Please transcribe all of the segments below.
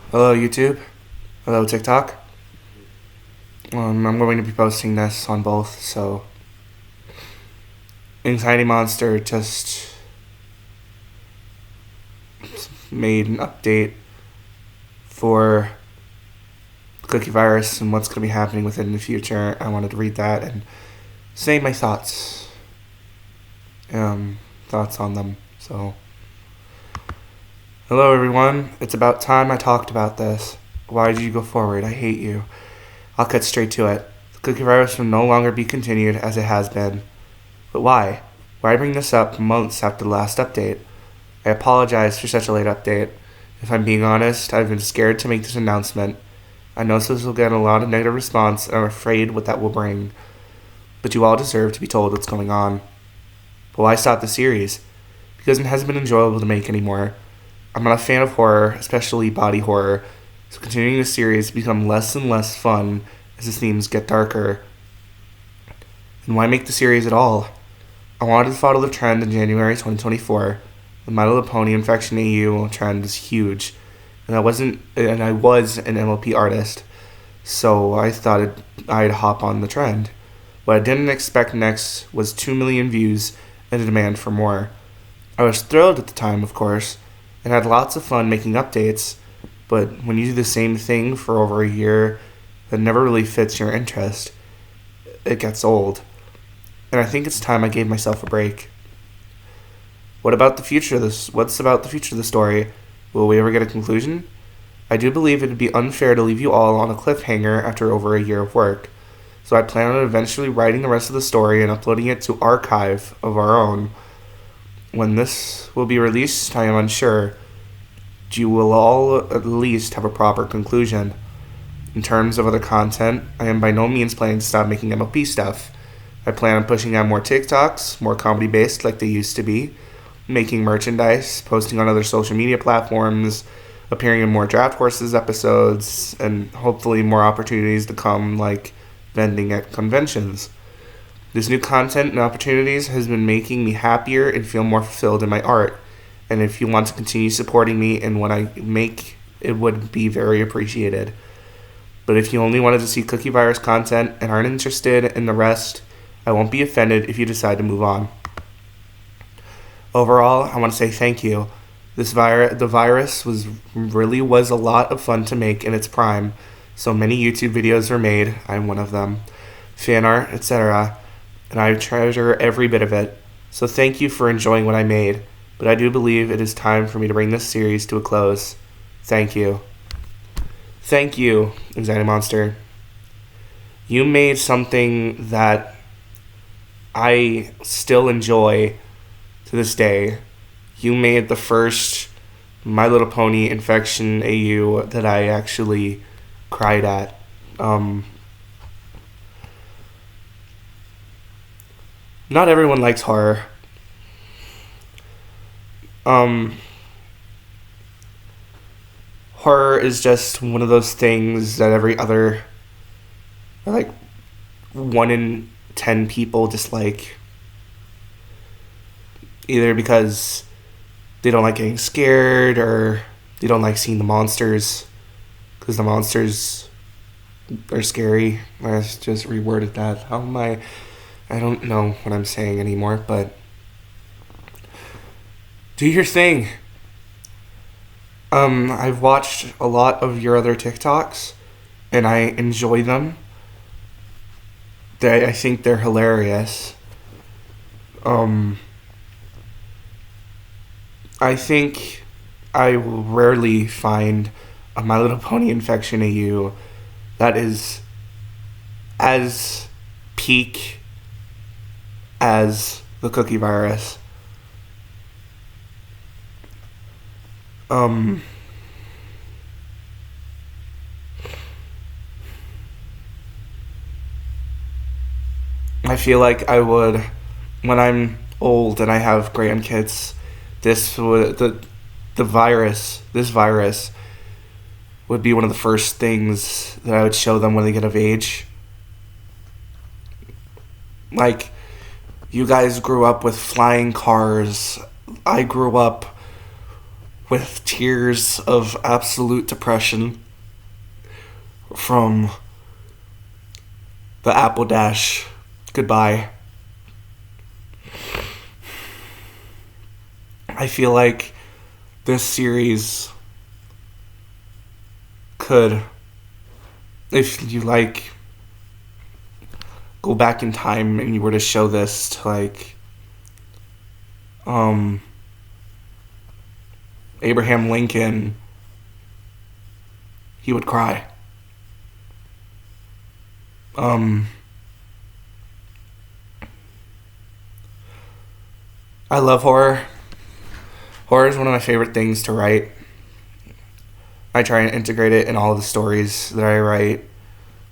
Hello, YouTube. Hello, TikTok. I'm going to be posting this on both, so. Anxiety Monster just made an update for Cookie Virus and what's going to be happening with it in the future. I wanted to read that and say my thoughts. Thoughts on them. So. Hello, everyone. It's about time I talked about this. Why did you go forward? I hate you. I'll cut straight to it. The Cookie Virus will no longer be continued as it has been. But why? Why bring this up months after the last update? I apologize for such a late update. If I'm being honest, I've been scared to make this announcement. I know this will get a lot of negative response, and I'm afraid what that will bring. But you all deserve to be told what's going on. But why stop the series? Because it hasn't been enjoyable to make anymore. I'm not a fan of horror, especially body horror, so continuing the series become less and less fun as the themes get darker. And why make the series at all? I wanted to follow the trend in January 2024. The My Little Pony Infection AU trend is huge, and I was an MLP artist, so I thought I'd hop on the trend. What I didn't expect next was 2 million views and a demand for more. I was thrilled at the time, of course, and had lots of fun making updates, but when you do the same thing for over a year that never really fits your interest, it gets old. And I think it's time I gave myself a break. What about the future of this? What's about the future of the story? Will we ever get a conclusion? I do believe it would be unfair to leave you all on a cliffhanger after over a year of work, so I plan on eventually writing the rest of the story and uploading it to Archive of our own. When this will be released, I am unsure. You will all at least have a proper conclusion. In terms of other content, I am by no means planning to stop making MLP stuff. I plan on pushing out more TikToks, more comedy based like they used to be, making merchandise, posting on other social media platforms, appearing in more Draft Horses episodes, and hopefully more opportunities to come like vending at conventions. This new content and opportunities has been making me happier and feel more fulfilled in my art. And if you want to continue supporting me in what I make, it would be very appreciated. But if you only wanted to see Cookie Virus content and aren't interested in the rest, I won't be offended if you decide to move on. Overall, I want to say thank you. The virus was a lot of fun to make in its prime. So many YouTube videos were made. I'm one of them. Fan art, etc. And I treasure every bit of it. So thank you for enjoying what I made. But I do believe it is time for me to bring this series to a close. Thank you. Thank you, Anxiety Monster. You made something that I still enjoy to this day. You made the first My Little Pony Infection AU that I actually cried at. Not everyone likes horror. Horror is just one of those things that every other, like, 1 in 10 people dislike. Either because they don't like getting scared or they don't like seeing the monsters because the monsters are scary. I just reworded that. How am I don't know what I'm saying anymore, but do your thing. I've watched a lot of your other TikToks and I enjoy them. I think they're hilarious. I think I will rarely find a My Little Pony Infection AU that is as peak as the Cookie Virus. I feel like I would, when I'm old and I have grandkids, this virus would be one of the first things that I would show them when they get of age. Like, you guys grew up with flying cars. I grew up with tears of absolute depression from the Apple Dash goodbye. I feel like this series could, if you like, go back in time and you were to show this to Abraham Lincoln, he would cry. I love horror. Horror is one of my favorite things to write. I try and integrate it in all the stories that I write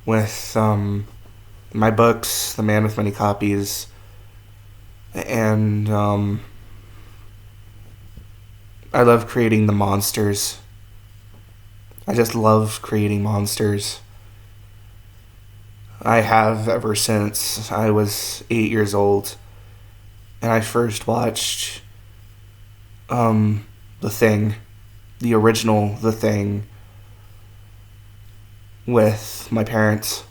with my books, The Man with Many Copies, and I love creating the monsters. I just love creating monsters. I have ever since I was 8 years old, and I first watched The Thing, the original The Thing, with my parents.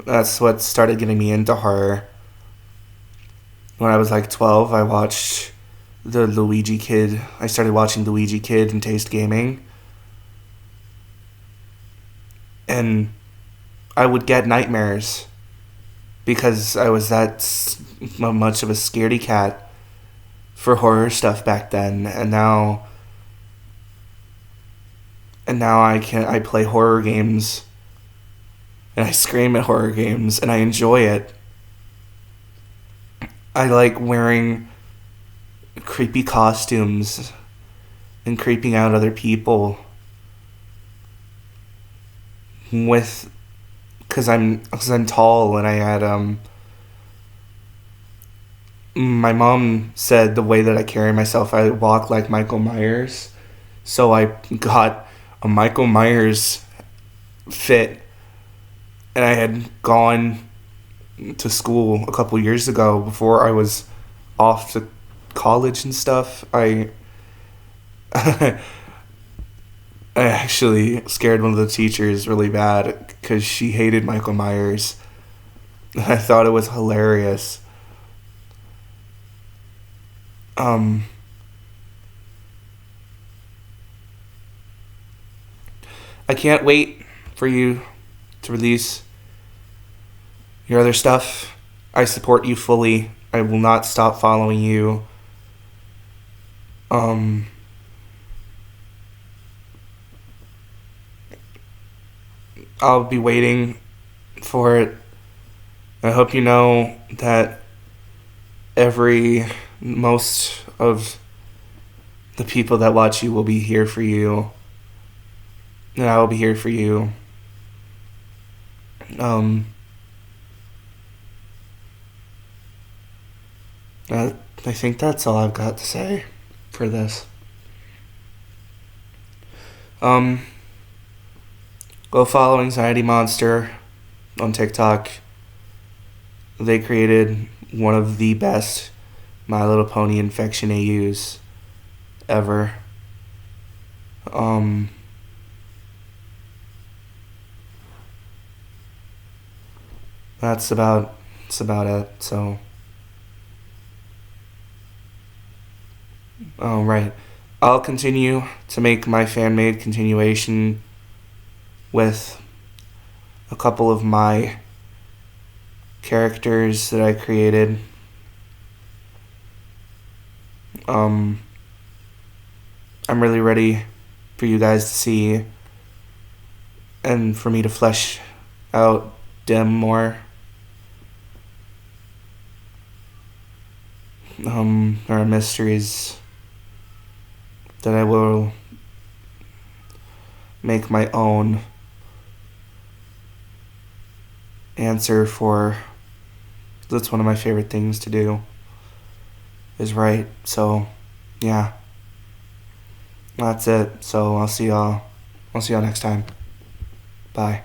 That's what started getting me into horror. When I was 12, I watched the Luigi Kid. I started watching Luigi Kid and Taste Gaming. And I would get nightmares because I was that much of a scaredy cat for horror stuff back then. And now I play horror games and I scream at horror games and I enjoy it. I like wearing creepy costumes and creeping out other people because I'm tall, and I had my mom said the way that I carry myself, I walk like Michael Myers, so I got a Michael Myers fit, and I had gone to school a couple years ago before I was off to college and stuff. I actually scared one of the teachers really bad because she hated Michael Myers. I thought it was hilarious. I can't wait for you to release your other stuff. I support you fully. I will not stop following you. I'll be waiting for it. I hope you know that most of the people that watch you will be here for you. And I will be here for you. I think that's all I've got to say for this. Go follow Anxiety Monster on TikTok. They created one of the best My Little Pony infection AUs ever. That's about it. So, right. I'll continue to make my fan-made continuation with a couple of my characters that I created. I'm really ready for you guys to see and for me to flesh out Dim more. There are mysteries that I will make my own answer for. That's one of my favorite things to do, is write. So, yeah. That's it. So I'll see y'all next time. Bye.